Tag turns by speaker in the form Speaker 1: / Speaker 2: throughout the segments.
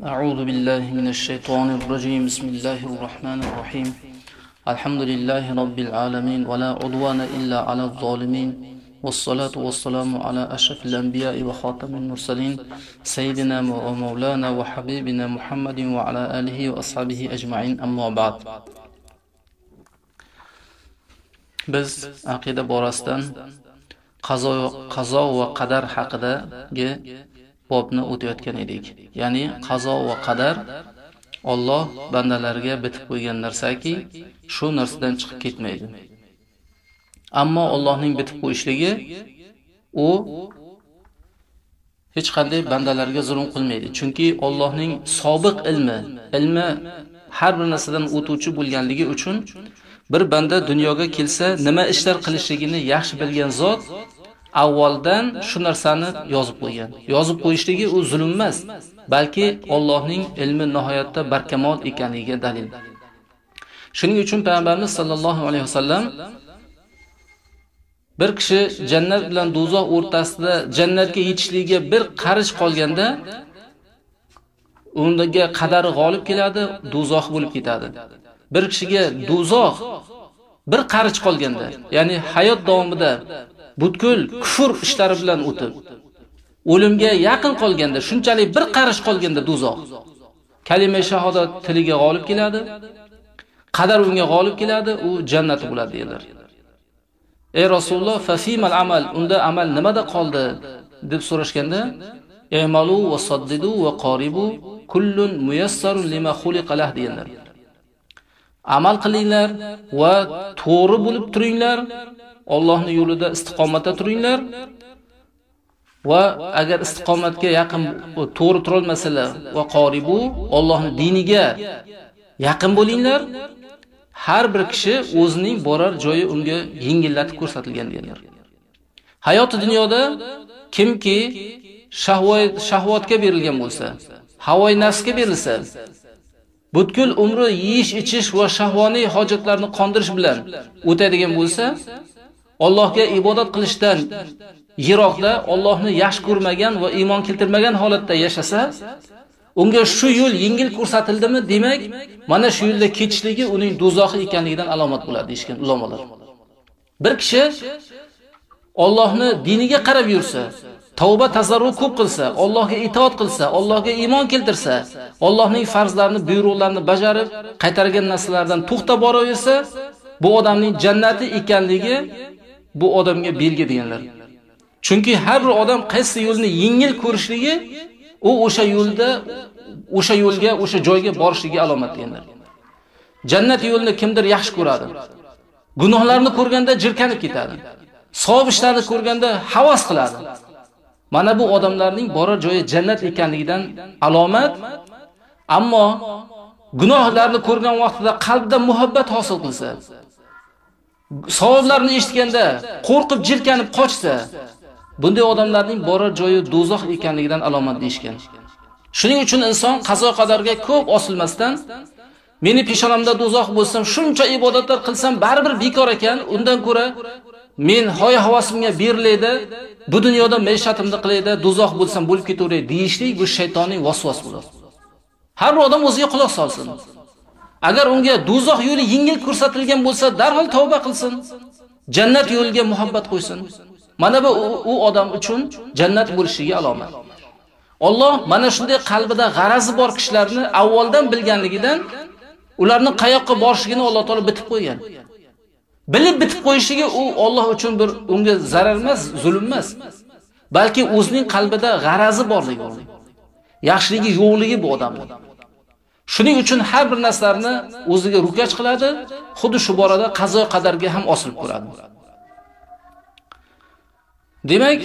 Speaker 1: أعوذ بالله من الشيطان الرجيم بسم الله الرحمن الرحيم الحمد لله رب العالمين ولا عدوان إلا على الظالمين والصلاة والسلام على أشرف الأنبياء وخاتم المرسلين سيدنا ومولانا وحبيبنا محمد وعلى آله وأصحابه أجمعين أما بعد. Biz aqida borasidan qazo va qadar haqidagi bobni o'tayotgan edik. Ya'ni qazo va qadar Alloh bandalarga bitib qo'ygan narsaki, shu narsadan chiqib ketmaydi. Ammo Allohning bitib qo'yishligi u hech qanday bandalarga zulm qilmaydi. Chunki Allohning sobiq ilmi har bir narsadan o'tuvchi bo'lganligi uchun bir banda dunyoga kelsa, nima ishlar qilishligini yaxshi bilgan zot avvaldan shu narsani yozib qo'ygan. Yozib qo'yishligi u zulm emas, balki Allohning ilmi nihoyatda barkamol ekanligiga dalil. Shuning uchun payg'ambarimiz sollallohu alayhi vasallam bir kishi jannat bilan do'zax o'rtasida jannatga yetishligiga bir qarich qolganda undaga qadari g'olib keladi, do'zax bo'lib ketadi. Bir kishiga do'zax bir qarich qolganda, ya'ni hayot davomida butkul kufr ishlari bilan o'tib, o'limga yaqin qolganda, shunchalik bir qarich qolganda do'zax kalima shahodat tiliga g'olib keladi, qadar unga g'olib keladi, u jannati bo'ladi dedilar. Ey Rasululloh, fafimal amal, unda amal nimada qoldi deb so'rashganda, "I'malu va saddidu va qaribu kullun muyassarun lima xuliqa lah" dedilar. Amal qilinglar va to'g'ri bo'lib turinglar, Allohning yo'lida istiqomatda turinglar va agar istiqomatga yaqin to'g'ri tura olmasalar va qoribu Allohning diniga yaqin bo'linglar. Har bir kishi o'zining borar joyi unga yengillatib ko'rsatilgan dedilar. Hayoti dunyoda kimki shahvatga berilgan bo'lsa, havoy nafsga berilsa, butkul umri yeyish, ichish va shahvoniy hojatlarni qondirish bilan o'tadigan bo'lsa, Allohga ibodat qilishdan yiroqda, Allohni yaxshi ko'rmagan va iymon keltirmagan holatda yashasa, unga shu yo'l yengil ko'rsatildimi, demak, mana shu yo'lda ketishligi uning do'zaxi ekanligidan alomat bo'ladi deyshgan ulamolar. Bir kishi Allohni diniga qarab yursa, tavba tazarru ko'p qilsa, Allohga itoat qilsa, Allohga iymon keltirsa, Allohning farzlarini, buyruqlarini bajarib, qaytargan narsalardan to'xtab boraversa, bu odamning jannati ekanligi bu odamga belgi deganlar. Chunki har bir odam qaysi yo'lni yengil ko'rishligi, u o'sha yo'lda, o'sha yo'lga, o'sha joyga borishiga alomat deganlar. Jannat yo'lini kimdir yaxshi ko'radi. Gunohlarni ko'rganda jirkanib ketadi. Savob ishlarni ko'rganda havas qiladi. Mana bu odamlarning borar joyi jannat ekanligidan alomat. Ammo gunohlarni ko'rgan vaqtida qalbida muhabbat hosil qilsa, savoblarni eshitganda qo'rqib jirkanib qochsa, bunday odamlarning borar joyi do'zax ekanligidan alomat deyshgan. Shuning uchun inson qazo qadarga ko'p osilmasdan, meni peshonamda do'zax bo'lsam, shuncha ibodatlar qilsam baribir bekor ekan, undan ko'ra men hoy-havasimga beriladi, bu dunyoda maishatimni qilaydi, do'zax bo'lsam bo'lib ketaveray deyishlik bu shaytonning vasvas bo'ladi. Har bir odam o'ziga quloq solsin. Agar unga do'zax yo'li yengil ko'rsatilgan bo'lsa, darhol tavba qilsin. Jannat yo'liga muhabbat qo'ysin. Mana bu u odam uchun jannat bo'lishiga alomat. Alloh mana shunday qalbida g'arazi bor kishilarni avvaldan bilganligidan ularning qayoqqa borishligini Alloh taolo bitib qo'ygan. Bilib bitib qo'yishligi u Alloh uchun bir unga zarar emas, zulm emas. Balki o'zining qalbida g'arazi borligi u. Yaxshiligi yo'qligi bu odamning. Shuning uchun har bir narsalarni o'ziga rukach qiladi, xuddi shu borada qazo qadarga ham osilib ko'radi. Demak,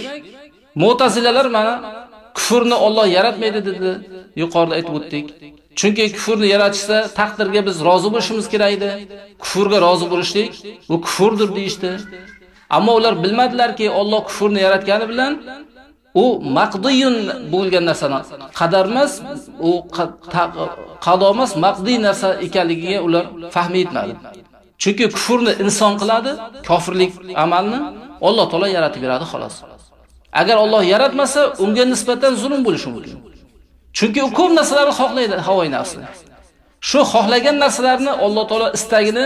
Speaker 1: Mu'tazilalar mana kufrni Alloh yaratmaydi dedi, yuqorida aytib o'tdik. Chunki kufrni yaratishsa taqdirga biz rozi bo'lishimiz kerak edi. Kufrga rozi bo'lishlik bu kufrdir deyshti. Ammo ular bilmadilarki, Alloh kufrni yaratgani bilan u maqdiyun bo'lgan narsani qadar emas, u qado emas, maqdiy narsa ekanligiga ular fahmi yetmadi. Chunki kufrni inson qiladi, kofirlik amalni Alloh taolo yaratib beradi xolos. Agar Alloh yaratmasa, unga nisbatan zulm bo'lishi mumkin. Chunki u ko'p narsalarni xohlaydi havoy nafsi. Shu xohlagan narsalarni Alloh taolo istagini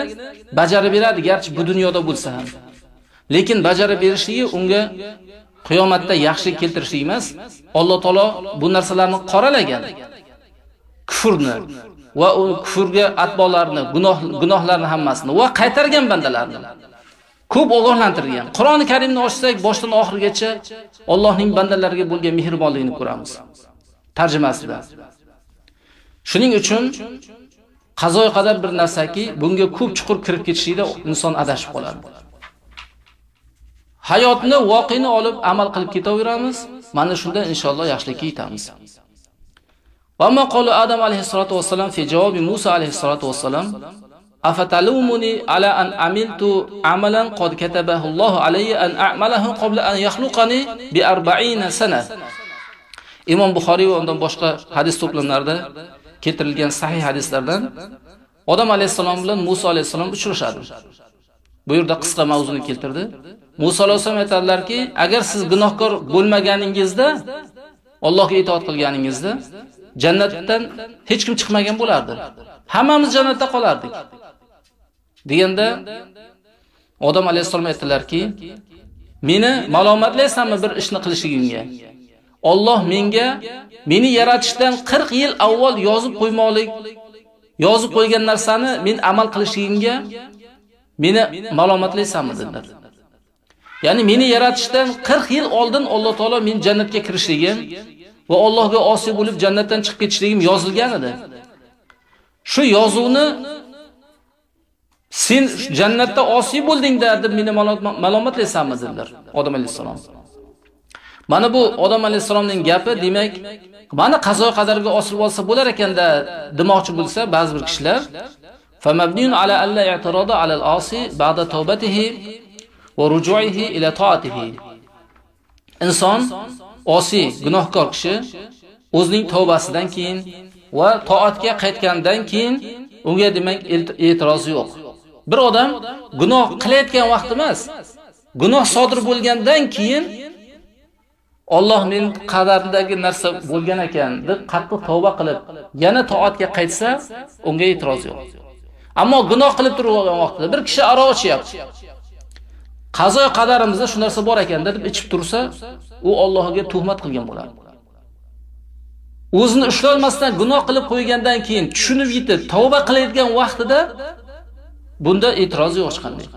Speaker 1: bajarib beradi, garchi bu dunyoda bo'lsa ham. Lekin bajarib berishligi unga qiyomatda yaxshilik keltirishlik emas. Alloh taolo bu narsalarni qoralagan. Kufrni va u kufrga atbolarni, gunohlarni hammasini va qaytargan bandalarni ko'p ogohlantirgan. Qur'oni Karimni ochsak, boshdan oxirigacha Allohning bandalariga bo'lgan mehribonligini ko'ramiz. Tarjimasida. Shuning uchun qazoy qadar bir narsaki, bunga ko'p chuqur kirib ketishida inson adashib qoladi. Hayotni, voqeani olib amal qilib ketaveramiz. Mana shunda inshaalloh yaxshilikka yetamiz. Va ma qala Adam alayhisolatu vassalam fi javobi Musa alayhisolatu vassalam afatalumuni ala an amiltu amalan qad katabahu Alloh alayya an a'malahu qabla an yakhluqani bi 40 sana. Imom Buxoriy va undan boshqa hadis to'plamlarida keltirilgan sahih hadislardan Odam alayhisalom bilan Musa alayhisalom uchrashadi. Bu yerda qisqa mavzuni keltirdi. Musa alayhisalom aytadilarki, agar siz gunohkor bo'lmaganingizda, Allohga itoat qilganingizda, jannatdan hech kim chiqmagan bo'lardi. Hammamiz jannatda qolardik. Deganda Odam alayhisalom aytdilarki, meni malomatlaysanmi bir ishni qilishligimga? Alloh menga meni yaratishdan 40 yil avval yozib qo'ygan narsani men amal qilishligimga meni malomatlaysanmi dedilar. Ya'ni meni yaratishdan 40 yil oldin Alloh taolo men jannatga kirishligim va Allohga osiy bo'lib jannatdan chiqib ketishligim yozilgan edi. Shu yozuvni sen jannatda osiy bo'lding-da deb meni malomatlaysanmi dedilar Odam alayhisalom. Mana bu Odam alayhisalomning gapi, demak, mana qazo qadarga osilib olsa bo'lar ekanda demoqchi bo'lsa ba'zi bir kishilar famabniyun ala alla i'tirada ala al-asi ba'da tawbatihi va ruju'ihi ila ta'atihi. Inson osiy, gunohkor kishi o'zining tavbasidan keyin va toatga qaytgandan keyin unga demak e'tiroz yo'q. Bir odam gunoh qilayotgan vaqt emas, gunoh sodir bo'lgandan keyin Alloh men qadaridagi narsa bo'lgan ekan deb qattiq tavba qilib, yana toatga qaytsa, unga e'tiroz yo'q. Ammo gunoh qilib turgan vaqtida bir kishi aroq ichyapti. Qazo qadarimizda shu narsa bor ekan deb ichib tursa, u Allohga tuhmat qilgan bo'ladi. O'zini ushlolmasdan gunoh qilib qo'ygandan keyin tushunib yetib tavba qilayotgan vaqtida bunda e'tiroz yo'q hech qanday.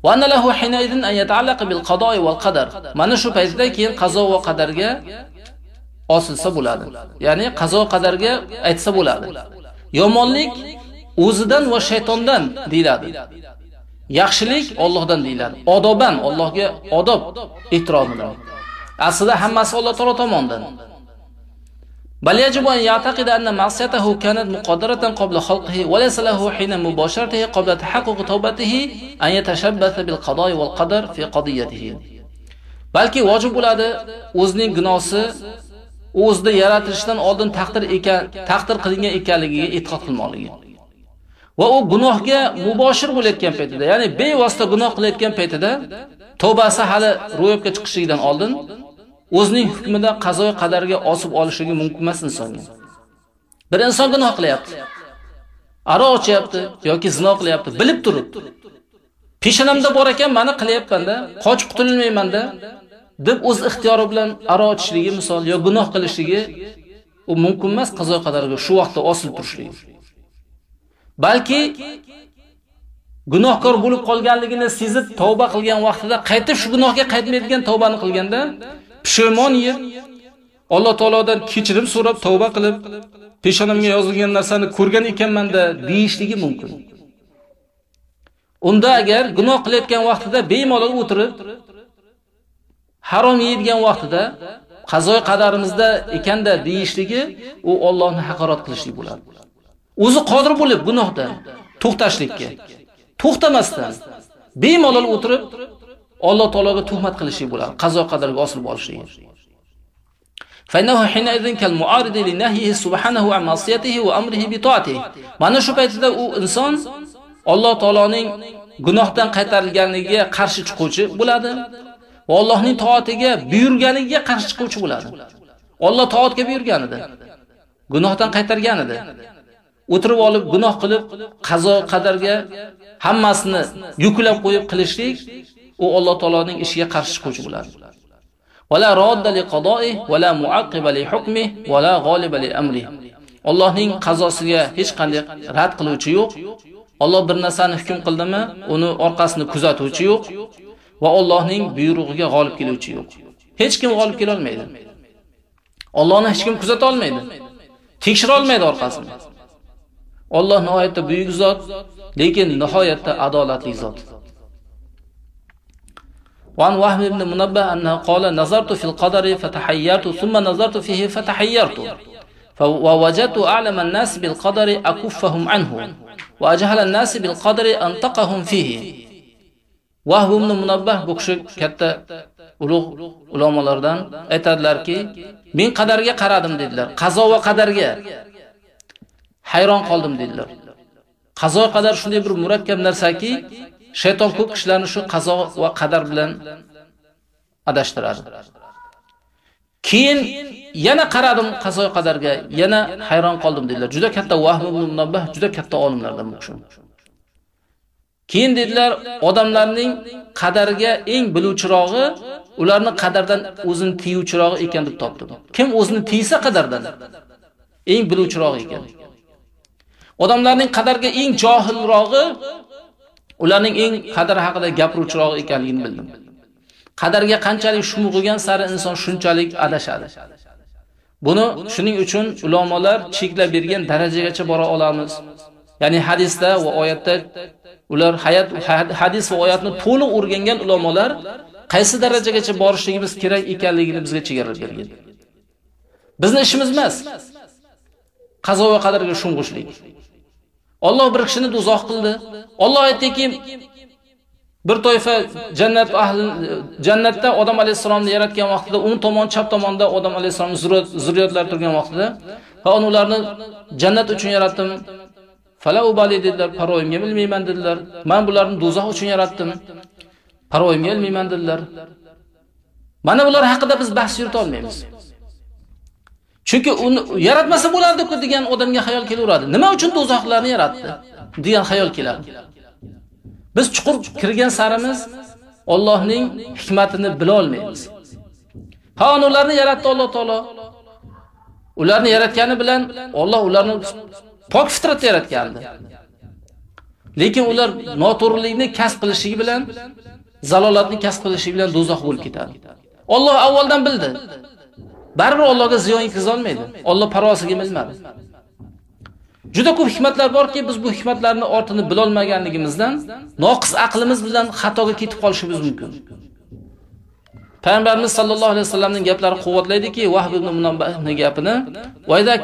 Speaker 1: Va anallahu hinaydin an yata'allaqa bil qado'i wal qadar. Mana shu paytda keyin qazo va qadarga osilsa bo'ladi. Ya'ni qazo qadarga aytsa bo'ladi. Yomonlik o'zidan va shaytondan deyiladi. Yaxshilik Allohdan deyiladi. Odoban Allohga odob ehtiromidan. Aslida hammasi Alloh taolo tomonidan. Bal yajibu an ya'taqida anna ma'siyatahu kanat muqaddaratan qabla khalqihi wa laysa lahu hina mubasharatihi qabla tahaqquq tawbatihi an yatashabbatha bil qada'i wal qadar fi qadiyatihi. Balki vojib bo'ladi o'zining gunohsi o'zida yaratilishdan oldin taqdir qilingan ekanligiga e'tiqod qilmoqligi. Va u gunohga muboshir bo'layotgan paytida, ya'ni bevosita gunoh qilayotgan paytida tavbasi hali ro'yobga chiqishidan oldin o'zining hukmida qazo qadarga osib olishligi mumkin emas insonga. Bir inson gunoh qilyapti. Aroq ichyapti yoki zino qilyapti, bilib turib. Peshonamda bor ekan, meni qilyapman-da, qochib qutulmayman-da deb o'z ixtiyori bilan aroq ichishligi misol yo gunoh qilishligi u mumkin emas qazo qadarga shu vaqtda osilib turishligi. Balki gunohkor bo'lib qolganligini sezib tavba qilgan vaqtida qaytib shu gunohga qaytmaydigan tavbani qilganda pushmon yeb Alloh taolodan kechirim so'rab tavba qilib peshonamga yozilgan narsani ko'rgan ekanman-da deyishligi mumkin. Unda agar gunoh qilayotgan vaqtida bemalol o'tirib harom yeydigan vaqtida qazo qadarimizda ekanda deyishligi u Allohni haqorat qilishlik bo'ladi. O'zi qodir bo'lib gunohdan to'xtashlikka, to'xtamasdan bemalol o'tirib Alloh taologa tuhmat qilishlik bo'ladi, qazo qadarga osilib olishligi. Fa-innahu hina-idhin kal-mu'aridi li-nahyihi subhanahu an ma'siyatihi wa amrihi bi ta'atihi. Mana shu paytda u inson Alloh taoloning gunohdan qaytarilganligiga qarshi chiquvchi bo'ladi va Allohning toatiga buyurganiga qarshi chiquvchi bo'ladi. Alloh toatga buyurgan edi. Gunohdan qaytargan edi. O'tirib olib gunoh qilib, qazo qadarga hammasini yuklab qo'yib qilishlik u Alloh taoloning ishiga qarshi chiquvchi bo'ladi. Wala radda li qada'i wala mu'aqqiba li hukmi wala g'oliba li amri. Allohning qazosiga hech qanday rad qiluvchi yo'q. Alloh bir narsani hukm qildimi, uni orqasini kuzatuvchi yo'q va Allohning buyrug'iga g'olib keluvchi yo'q. Hech kim g'olib kela olmaydi. Allohni hech kim kuzata olmaydi. Tekshira olmaydi orqasini. Alloh nihoyatda buyuk zot, lekin nihoyatda adolatli zot. وعن وهب بن منبه أنه قال نظرت في القدر فتحيرت ثم نظرت فيه فتحيرت ووجدت أعلم الناس بالقدر أكفهم عنه وأجهل الناس بالقدر أنطقهم فيه. وهب بن منبه bu kishi katta ulug' ulamolardan aytadilarki, men qadarga qaradim dedilar. Qazo va qadarga hayron qoldim dedilar. Qazo va qadar shunday bir murakkab narsaki, shayton ko'p kishilarni shu qazo va qadar bilan adashtiradi. Keyin yana qaradim qazo va qadarga, yana hayron qoldim dedilar. Juda katta Vahb ibn Munabbah, juda katta olimlardan bu kishi. Keyin dedilar, odamlarning qadarga eng biluvchirog'i ularni qadardan o'zini tiyuvchirog'i ekan deb topdim. Kim o'zini tiysa qadardan eng biluvchirog'i ekan. Odamlarning qadarga eng johilrog'i ularning eng qadar haqida gapiruvchirog'i ekanligini bildim. Qadarga qanchalik shumug'igan sari inson shunchalik adashadi. Buni shuning uchun ulamolar cheklab bergan darajagacha bora olamiz. Ya'ni hadisda va oyatda ular hadis va oyatni to'liq o'rgangan ulamolar qaysi darajagacha borishligimiz kerak ekanligini bizga chegaralab bergan. Bizning ishimiz emas qazo va qadarga sho'ng'ishlik. Alloh bir kishini do'zax qildi. Alloh aytdiki, bir toifa jannatda Odam alayhisolamni yaratgan vaqtida o'ng tomon, chap tomonda Odam alayhisolamning zurriyotlari turgan vaqtida, va ularni jannat uchun yaratdim. Fala ubali dedilar, parvoyimga bilmayman dedilar. Men bularni do'zax uchun yaratdim. Parvoyimga bilmayman dedilar. Mana bular haqida biz bahs yurita olmaymiz. Chunki uni yaratmasa bo'lardi-ku degan odamga xayol kelaveradi. Nima uchun do'zaxlarni yaratdi degan xayol keladi. Biz chuqur kirgan sarimiz Allohning hikmatini bila olmaymiz. Ha, ularni yaratdi Alloh taolo. Ularni yaratgani bilan Alloh ularni pok fitratda yaratgandi. Lekin ular noto'g'rilikni kasb qilishligi bilan, zalolatni kasb qilishligi bilan do'zax bo'lib ketadi. Alloh avvaldan bildi. Baribir Allohga ziyon yetkaza olmaydi. Alloh parvosiga bilmadi. Juda ko'p hikmatlar borki, biz bu hikmatlarning ortini bila olmaganligimizdan noqis aqlimiz bilan xatoga ketib qolishimiz mumkin. Payg'ambarimiz sallallohu alayhi vasallamning gaplari quvvatlaydiki, Vahb ibn Munabbahning gapini, "Va idza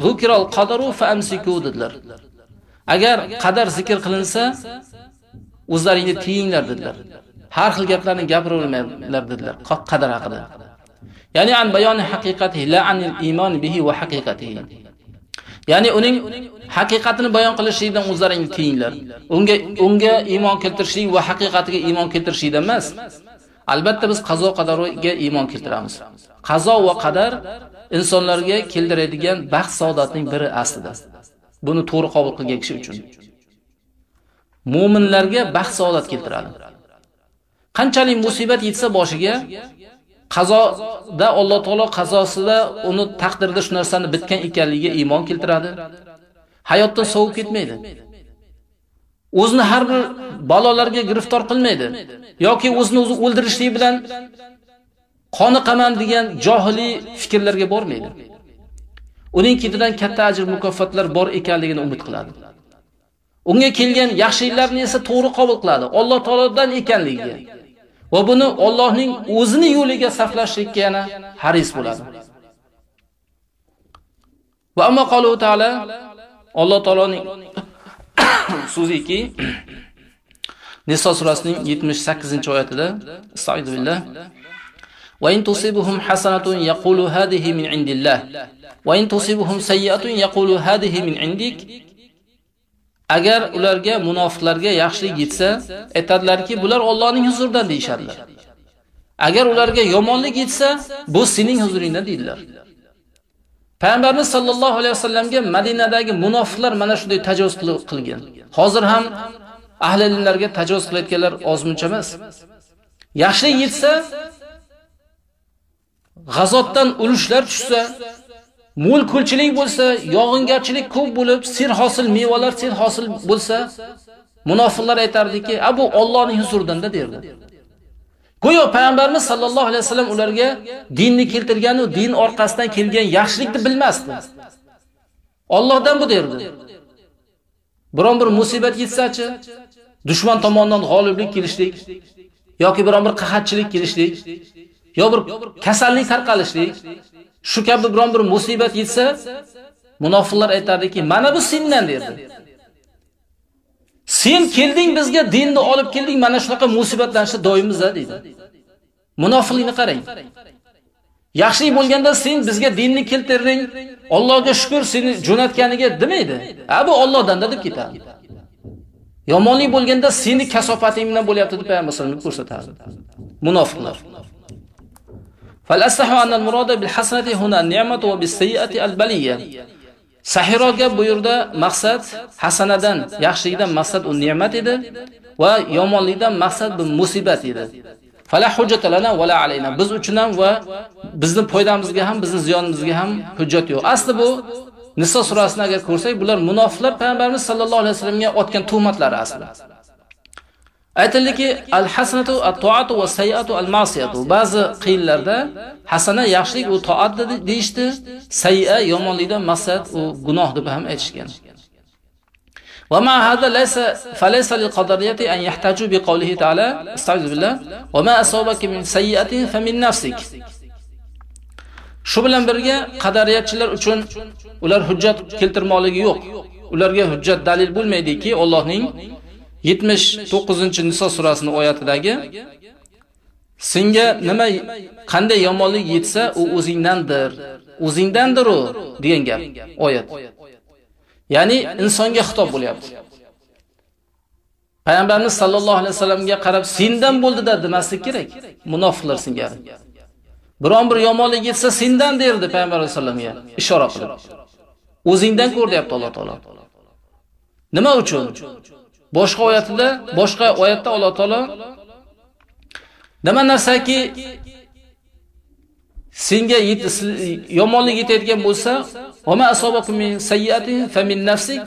Speaker 1: zukiral qadaru fa amsiku" dedilar. Agar qadar zikr qilinsa, o'zlaringni tiyinglar dedilar. Har xil gaplarni gapiravermanglar dedilar qadar haqida. Ya'ni an bayoni haqiqatihi la anil iymon bihi va haqiqatihi. Ya'ni uning haqiqatini bayon qilishlikdan o'zlaringni tiyinglar. Unga iymon keltirishlik va haqiqatiga iymon keltirishlikdan emas. Albatta biz qazo qadariga iymon keltiramiz. Qazo va qadar insonlarga keltiradigan baxt saodatning biri aslida. Buni to'g'ri qabul qilgan kishi uchun. Mu'minlarga baxt saodat keltiradi. Qanchalik musibat yetsa boshiga, qazoda Alloh taolo qazosida uni taqdirda shu narsani bitgan ekanligiga iymon keltiradi. Hayotdan sovib ketmaydi. O'zini har bir balolarga giriftor qilmaydi yoki o'zini o'zi o'ldirishlik bilan qoniqaman degan johiliy fikrlarga bormaydi. Uning ketidan katta ajr mukofotlar bor ekanligini umid qiladi. Unga kelgan yaxshiliklarni esa to'g'ri qabul qiladi. Alloh taolodan ekanligiga va buni Allohning o'zini yo'liga sarflashlikka yana haris bo'ladi. Va amma qawluhu ta'ala, Alloh taoloning so'ziki Niso surasining 78-oyatida, Estaizu billah, "Va in tusibuhum hasanatun yaqulu hadhihi min indillah, va in tusibuhum sayyi'atun yaqulu hadhihi min indik." Agar ularga, munofiqlarga yaxshilik yetsa, aytadilarki, bular Allohning huzuridan deyshadilar. Agar ularga yomonlik yetsa, bu sening huzuringdan deydilar. Payg'ambarimiz sollallohu alayhi vasallamga Madinadagi munofiqlar mana shunday tajovuz qilgan. Hozir ham ahli ilmlarga tajovuz qilayotganlar ozmuncha emas. Yaxshilik yetsa, g'azotdan urushlar tushsa, mo'l ko'lchilik bo'lsa, yog'ingarchilik ko'p bo'lib, sir hosil mevalar sir hosil bo'lsa, munofiqlar aytardiki, "Bu Allohning huzuridan"da derdi. Go'yo payg'ambarimiz sollallohu alayhi vasallam ularga dinni keltirgan va din orqasidan kelgan yaxshilikni bilmasdi. Allohdan bu derdi. Biron bir musibat yetsa-chi, dushman tomonidan g'oliblik kelishlik yoki biron bir qahatchilik kelishlik, yo bir kasallik tarqalishlik, shu kabi biron bir musibat yetsa, munofiqlar aytardiki, "Mana bu sendan" derdi. Sen kelding bizga dinni olib kelding, mana shunaqa musibatlanishda doimmiz-a deydi. Munofiqlikni qarang. Yaxshilik bo'lganda sen bizga dinni keltirding, Allohga shukr seni jo'natganiga demaydi. Bu Allohdan deb ketadi. Yomonlik bo'lganda seni kasofating bilan bo'lyapti deb payg'ambarimiz ko'rsatadi. Munofiqlar. Fal-asahu anna al-murada bil-hasanati huna an-ni'matu wa bis-sayyi'ati al-baliyya. Sahihroq bu yerda maqsad hasanadan, yaxshilikdan maqsad u ne'mat edi va yomonlikdan maqsad bu musibat edi. Fala hujjata lana va la alayna. Biz uchun ham va bizning foydamizga ham, bizning ziyonimizga ham hujjat yo'q. Asli bu Niso surasini agar ko'rsak, bular munofiqlar payg'ambarimiz sollallohu alayhi vasallamga otgan tuhmatlari asli. Aytildiki, al-hasanatu at-ta'atu va sayyi'atu al-ma'siyatu. Ba'zi qiyinlarda hasana yaxshilik u to'at deyishdi, sayyi'a yomonlikdan maqsad u gunoh deb ham aytishgan. Va ma hada falaysa lil-qadariyati an yahtaju bi qawlihi ta'ala, astagfiru billah, va ma asabaka min sayyi'atin fa min nafsik. Shu bilan birga qadariyatchilar uchun ular hujjat keltirmoqligi yo'q. Ularga hujjat dalil bo'lmaydiki, Allohning 79-Niso surasining oyatidagi senga nima qanday yomonlik yetsa u o'zingdandir u degan gap oyat. Ya'ni insonga xitob bo'lyapti. Payg'ambarimiz sollallohu alayhi vasallamga qarab sendan bo'ldi-da demaslik kerak. Munofiqlar singari. Biron bir yomonlik yetsa sendan derdi payg'ambar vasallamga ishora qilib. O'zingdan ko'r deyapti Alloh taolo. Nima uchun? Boshqa oyatda Alloh taolo nima narsaki senga yomonlik yetayotgan bo'lsa, va ma asobakum min sayyi'atin fa min nafsik,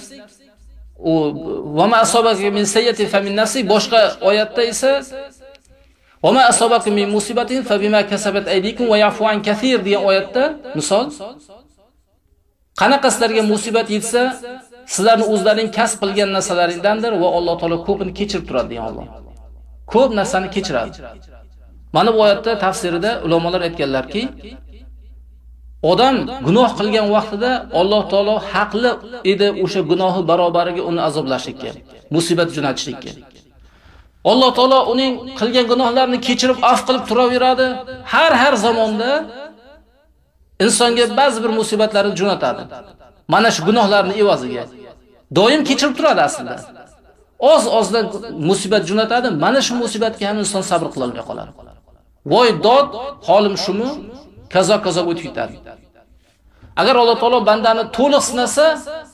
Speaker 1: va ma asobakum min sayyi'atin fa min nafsik. Boshqa oyatda esa va ma asobakum min musibatin fa bima kasabat aydikum va ya'fu an kaseer degan oyatda misol qanaqa sizlarga musibat yetsa, sizlarni o'zlaring kasb qilgan narsalaringdandir va Alloh taolo ko'pini kechirib turadi degan Alloh. Ko'p narsani kechiradi. Mana bu oyatda tafsirida ulamolar aytganlarki, odam gunoh qilgan vaqtida Alloh taolo haqli edi o'sha gunohi barobariga uni azoblashlikka, musibat jo'natishlikka. Alloh taolo uning qilgan gunohlarini kechirib, af qilib turaveradi. Har zamonda insonga ba'zi bir musibatlarni jo'natadi. Mana shu gunohlarning evaziga doim kechirib turadi aslida. Oz-ozdan musibat jo'natadi. Mana shu musibatga ham inson sabr qila olmay qoladi. Voy dod, holim shumi? Kazo o'tib ketadi. Agar Alloh taolo bandani to'liq sinasa,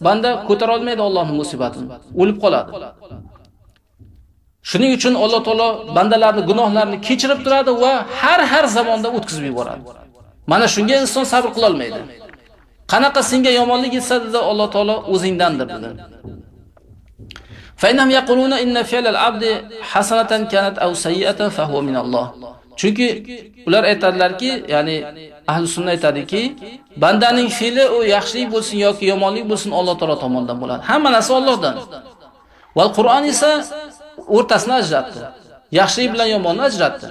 Speaker 1: banda ko'tara olmaydi Allohning musibatini, o'lib qoladi. Shuning uchun Alloh taolo bandalarning gunohlarini kechirib turadi va har zamonda o'tkazib yuboradi. Mana shunga inson sabr qila olmaydi. Qanaqa senga yomonlik yetsa dedi Alloh taolo o'zingdandir dedi. Fa innahum yaquluna inna fi'lal abdi hasanatan kanat aw sayyi'atan fa huwa min Alloh. Chunki ular aytadilarki, ya'ni ahli sunna aytadiki, bandaning fe'li u yaxshilik bo'lsin yoki yomonlik bo'lsin Alloh taolo tomonidan bo'ladi. Hamma narsa Allohdan. Va Qur'on esa o'rtasini ajratdi. Yaxshilik bilan yomonni ajratdi.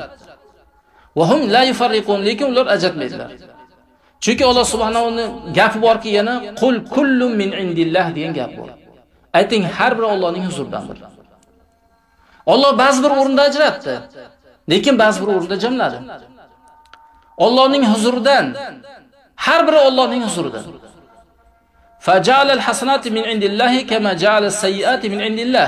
Speaker 1: Va hum la yufarriqun, lekin ular ajratmaydilar. Chunki Alloh subhanahu va gapi borki, yana qul kullun min indillah degan gap bor. Ayting, har biri Allohning huzuridandir. Alloh ba'zi bir o'rinda ajratdi, lekin ba'zi bir o'rinda jamladi. Allohning huzuridan, har biri Allohning huzuridan. Faja'al al-hasanati min indillahi kama ja'ala as-sayyi'ati min indillah.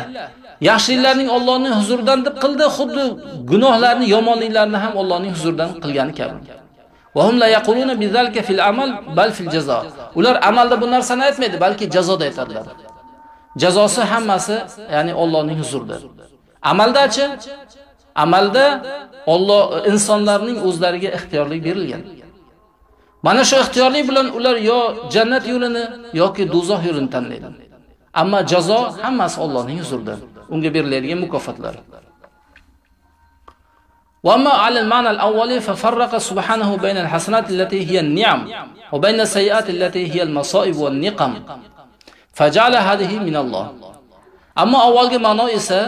Speaker 1: Yaxshiliklarning Allohning huzuridan deb qildi, xuddi gunohlarni, yomonliklarni ham Allohning huzuridan qilgani kabi. Va hum la yaquluna bizalika fil amal bal fil jazo. Ular amalda bu narsani aytmaydi, balki jazoda aytadilar. Jazosi hammasi, ya'ni Allohning huzurida. Amalda-chi? Amalda Alloh insonlarning o'zlariga ixtiyorlik berilgan. Mana shu ixtiyorlik bilan ular yo jannat yo'lini yoki do'zax yo'lini tanlaydi. Ammo jazo hammasi Allohning huzurida. Unga beriladigan mukofotlar. وأما على المعنى الأولي ففرق سبحانه بين الحسنات التي هي النعم وبين السيئات التي هي المصائب والنقم فجعل هذه من الله. أما أول معنى ise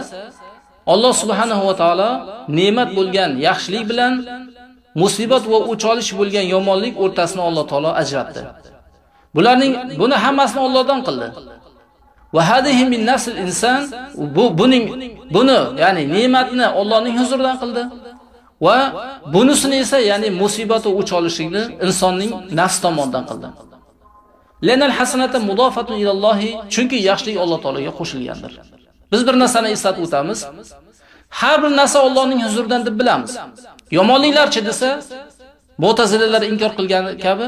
Speaker 1: Allah subhanahu wa ta'ala ne'mat bo'lgan yaxshilik bilan musibat va o'cholish bo'lgan yomonlik o'rtasini Alloh taolo ajratdi. Buni hammasini Allohdan qildi. Va hadihi min nafsil inson, buni ya'ni ne'matni Allohning huzuridan qildi. Va bunisini esa ya'ni musibat va o'cholishlikni insonning nafs tomonidan qildi. Lenal hasanata mudofatun ilallohi, chunki yaxshilik Alloh taologa qo'shilgandir. Biz bir narsani eslatib o'tamiz. Har bir narsa Allohning huzuridan deb bilamiz. Yomonliklarchi desa, Mu'tazilalar inkor qilgani kabi,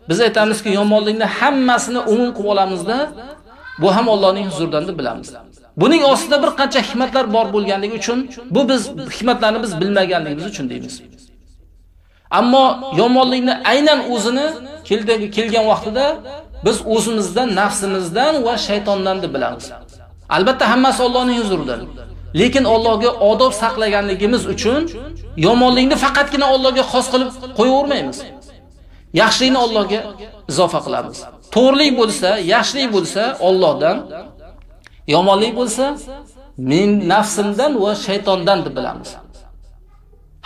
Speaker 1: biz aytamizki, yomonlikni hammasini umum qilib olamizda, bu ham Allohning huzuridan deb bilamiz. Buning ostida bir qancha hikmatlar bor bo'lganligi uchun, bu biz hikmatlarni biz bilmaganligimiz uchun deymiz. Ammo yomonlikni aynan o'zini kelgan vaqtida biz o'zimizdan, nafsimizdan va shaytondan deb bilamiz. Albatta hammasi Allohning huzuridan. Lekin Allohga odob saqlaganligimiz uchun yomonlikni faqatgina Allohga xos qilib qo'yavermaymiz. Yaxshilikni Allohga izofa qilamiz. To'g'rilik bo'lsa, yaxshilik bo'lsa Allohdan, yomonlik bo'lsa men nafsimdan va shaytondan deb bilamiz.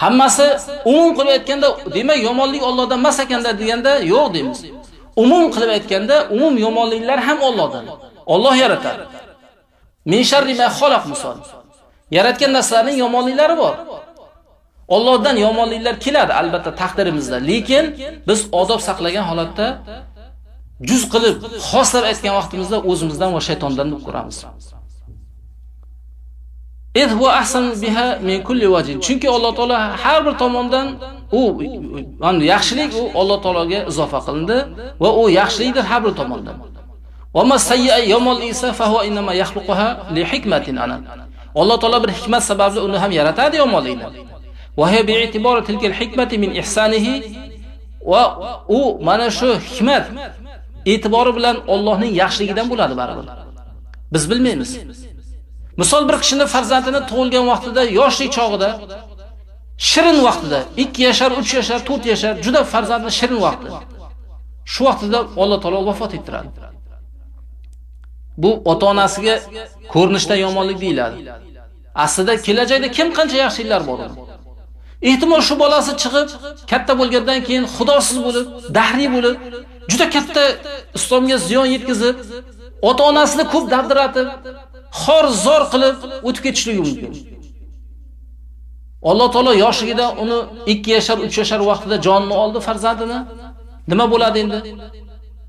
Speaker 1: Hammasi umum qilib aytganda, demak yomonlik Allohdan emas ekanda deganda yo'q deymiz. Umum qilib aytganda, umum yomonliklar ham Allohdan. Alloh yaratadi. Min sharri ma xalaq misol. Yaratgan narsalarning yomonliklari bor. Allohdan yomonliklar keladi albatta taqdirimizda, lekin biz odob saqlagan holatda juz qilib, xoslab aytgan vaqtimizda o'zimizdan va shaytondan deb ko'ramiz. Id huwa ahsanu biha min kulli wajhin. Chunki Alloh taolo har bir tomondan yaxshilik u Alloh taologa izofa qilindi va u yaxshilikdir har bir tomondan. Va ma sayyi'a yomon esa fa huwa inma yakhluquha li hikmatin ana. Alloh taolo bir hikmat sababli uni ham yaratadi yomonlikni. Va hiya bi'tibari tilka al-hikmati min ihsanihi, va u mana shu hikmat e'tibori bilan Allohning yaxshiligidan bo'ladi baribir. Biz bilmaymiz. Misol bir kishining farzandini tug'ilgan vaqtida, yoshlik chog'ida, shirin vaqtida, 2 yashar, 3 yashar, 4 yashar, juda farzandning shirin vaqti. Shu vaqtida Alloh taolo vafot ettiradi. Bu ota-onasiga ko'rinishdan yomonlik deyiladi. Aslida kelajakda kim qancha yaxshiliklar bor edi. Ehtimol shu bolasi chiqib, katta bo'lgandan keyin xudosiz bo'lib, dahriy bo'lib, juda katta islomga ziyon yetkazib, ota-onasini ko'p dabdiratib, xor-zor qilib o'tib ketishligi mumkin. Alloh taolo yoshligida uni 2 yashar, 3 yashar vaqtida jonini oldi farzandini. Nima bo'ladi endi?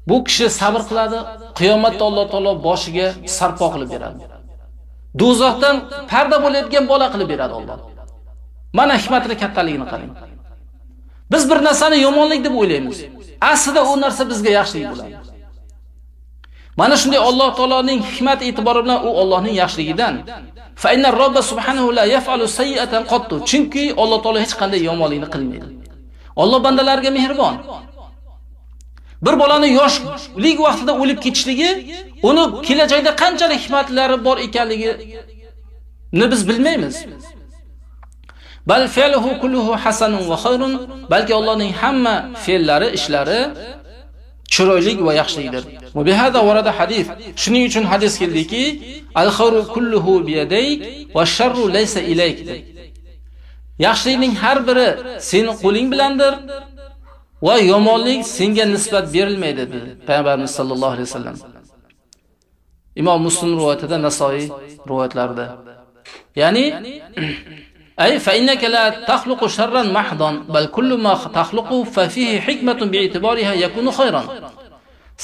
Speaker 1: Bu kishi sabr qiladi, qiyomatda Alloh taolo boshiga sarpo qilib beradi. Do'zaxdan parda bo'layotgan bola qilib beradi Alloh. Mana hikmatining kattaligini qarang. Biz bir narsani yomonlik deb o'ylaymiz. Aslida u narsa bizga yaxshilik bo'ladi. Mana shunday Alloh taoloning hikmat e'tibori bilan u Allohning yaxshiligidan. Fa inna robba subhanahu la yaf'alu sayyi'atan qattu. Chunki Alloh taolo hech qanday yomonlikni qilmaydi. Alloh bandalariga mehribon. Bir bolani yoshlik vaqtida o'lib ketishligi, uni kelajakda qanchalik hikmatlari bor ekanligini biz bilmaymiz. Bal fe'luhu kulluhu hasanun va khayrun, balki Allohning hamma fe'llari, ishlari chiroyli va yaxshilikdir. Va bihada warada hadis. Shuning uchun hadis keldiki, al-khayru kulluhu bi yadayk va sharru laysa ilayk. Yaxshilikning har biri sening qo'ling bilandir va yomonlik senga nisbat berilmaydi dedi Payg'ambarimiz sollallohu alayhi vasallam. Imom Muslim rivoyatida, Nasoiy rivoyatlarida. Ya'ni ay fa innaka la takhluqu sharran mahdan bal kullu ma takhluqu fa fihi hikmatun bi'tibariha yakunu khayran.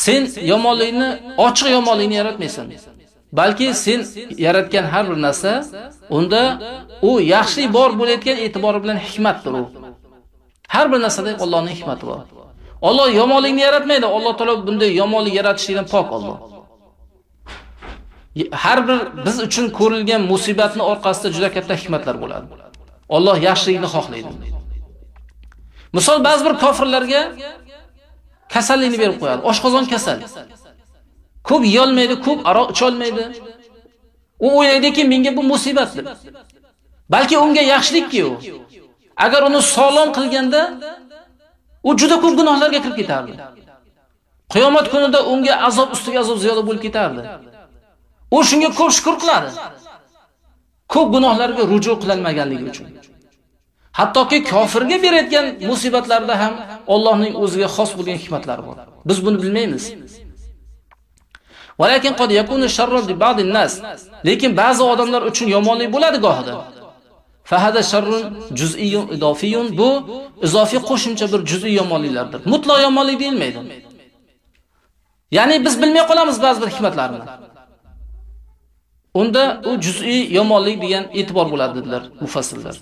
Speaker 1: Sen yomonlikni, ochiq yomonlikni yaratmaysan. Balki sen yaratgan har bir narsa unda u yaxshilik bor bo'layotgan e'tibori bilan hikmatdir u. Har bir narsada Allohning hikmati bor. Alloh yomonlikni yaratmaydi. Alloh taolo bunday yomonlik yaratishdan pok Alloh. Har bir biz uchun ko'rilgan musibatning orqasida juda katta hikmatlar bo'ladi. Alloh yaxshilikni xohlaydi. Misol ba'zi bir kofirlarga kasallikni berib qo'yadi. Oshqozon kasal. Ko'p yeyolmaydi, ko'p aroq icha olmaydi. U o'ylaydiki, menga bu musibat deb. Balki unga yaxshilikki u. Agar uni sog'lom qilganda u juda ko'p gunohlarga kirib ketardi. Qiyomat kunida unga azob ustiga azob ziyoda bo'lib ketardi. U shunga ko'p shukr qiladi. Ko'p gunohlarga ruju qilinmaganligi uchun. Hattoki kofirga berayotgan musibatlarda ham Allohning o'ziga xos bo'lgan hikmatlari bor. Biz buni bilmaymiz. Walakin qad yakunu sharrun li ba'd an-nas. Lekin ba'zi odamlar uchun yomonlik bo'ladi gohida. Fahada sharrun juz'iyyun idofiyun, bu izofiy qo'shimcha bir juz'iy yomonliklardir. Mutlaq yomonlik deyilmaydi. Ya'ni biz bilmay qolamiz ba'zi bir hikmatlarni. Unda u juz'iy yomonlik degan e'tibor bo'ladi dedilar mufassirlar.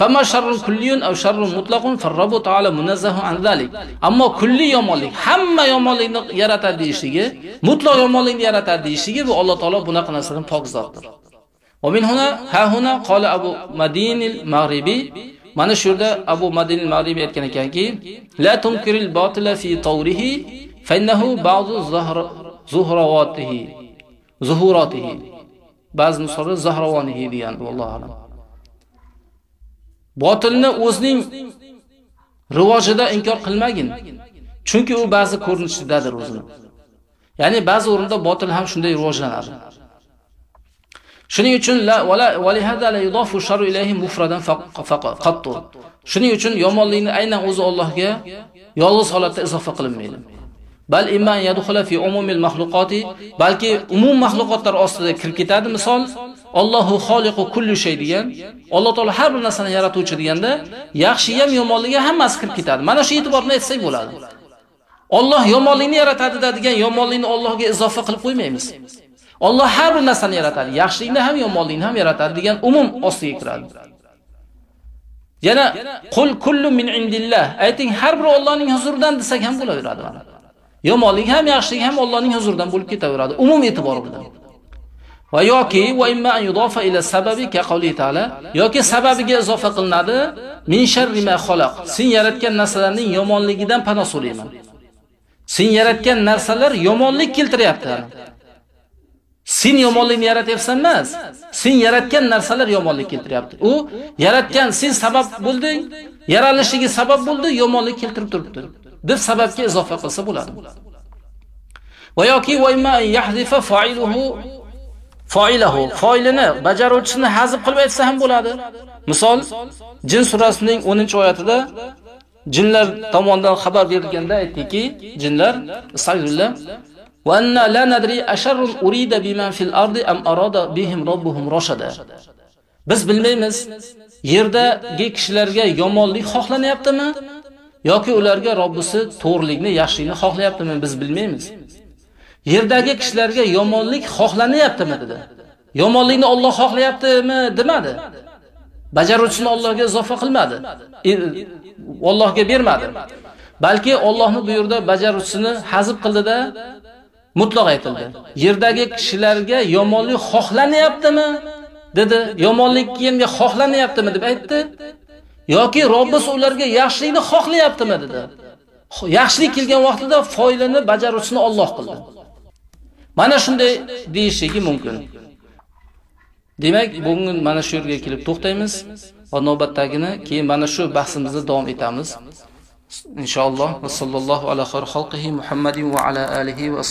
Speaker 1: Fama sharrun kulliyun aw sharrun mutlaqun farrabu ta'ala munazzahu an zalik. Ammo kulli yomonlik, hamma yomonlikni yaratadi deyishligi, mutlaq yomonlikni yaratadi deyishligi bu Alloh taolo bunaqa narsadan pok zotdir. Va min huna qala Abu Madin al-Maghribi, mana shu yerda Abu Madin al-Maghribi aytgan ekanki, la tunkiril batila fi tawrihi fa innahu ba'du zuhuratihi. Ba'zi nusolar zahravonihi degan, vallohu alam. Botilni o'zining rivojida inkor qilmagin. Chunki u ba'zi ko'rinishidadir o'zini. Ya'ni ba'zi o'rinda botil ham shunday rivojlanadi. Shuning uchun walihada la yudafu sharru ilayhi mufradan faqat. Shuning uchun yomonlikni aynan o'zi Allohga yolg'iz holatda izofa qilinmaydi. Bal imma yadkhula fi umumil makhluqati, balki umum mahluqotlar ostida kirib ketadi. Misol Allohu xoliqu kulli shay degan, Alloh taolo har bir narsani yaratuvchi deganda, yaxshi ham yomonligi hammasi kirib ketadi. Mana shu e'tiborni aytsak bo'ladi. Alloh yomonlikni yaratadi degan yomonlikni Allohga izofa qilib qo'ymaymiz. Alloh har bir narsani yaratadi, yaxshilikni ham yomonlikni ham yaratadi degan umum ostiga kiradi. Yana qul kullu min indillah, ayting har bir Allohning huzuridan desak ham bo'laveradi mana. Yomonlik ham yaxshilik ham Allohning huzuridan bo'lib ketaveradi, umum e'tibor bilan. Va yoki va imma an yudofa ila sababi ka qawli ta'ala, yoki sababiga izofa qilinadi, min sharri ma xalaq. Sen yaratgan narsalarning yomonligidan panoh so'rayman. Sen yaratgan narsalar yomonlik keltiryapti. Sen yomonlikni yaratyapsan emas. Sen yaratgan narsalar yomonlik keltiryapti. U yaratgan, sen sabab bo'lding, yaralishiga sabab bo'ldi, yomonlik keltirib turibdi. Deb sababga izofa qilsa bo'ladi. Va yoki va imma yahzifa fa'ilahu, fa'ilini, bajaruvchisini hazf qilib aytsa ham bo'ladi. Misol, Jin surasining 10-oyatida jinlar tomonidan xabar berilganda aytdiki, jinlar astagfirullah va anna la nadri asharrun urida biman fil ardi am arada bihim robbuhum rashada. Biz bilmaymiz, yerdagi kishilarga yomonlik xohlanyaptimi yoki ularga Robbisi to'g'rilikni, yaxshilikni xohlayaptimi, biz bilmaymiz. Yerdagi kishilarga yomonlik xohlanyaptimi dedi. Yomonlikni Alloh xohlayaptimi demadi. Bajaruvchisini Allohga izofa qilmadi. Allohga bermadi. Balki Allohning buyurdi bajaruvchisini hazf qildida mutlaq aytildi. Yerdagi kishilarga yomonlik xohlanyaptimi dedi. Yomonlik kimga xohlanyaptimi deb aytdi. Yoki Robbisi ularga yaxshilikni xohlayaptimi dedi. Yaxshilik kelgan vaqtida foydani bajaruvchisini Alloh qildi. Mana shunday deyishligi mumkin. Demak, bugun mana shu yerga kelib to'xtaymiz. Va navbatdagini keyin mana shu bahsimizni davom etamiz. Inshaalloh. Va sallallohu ala xayr xalqihi Muhammadin va ala alihi va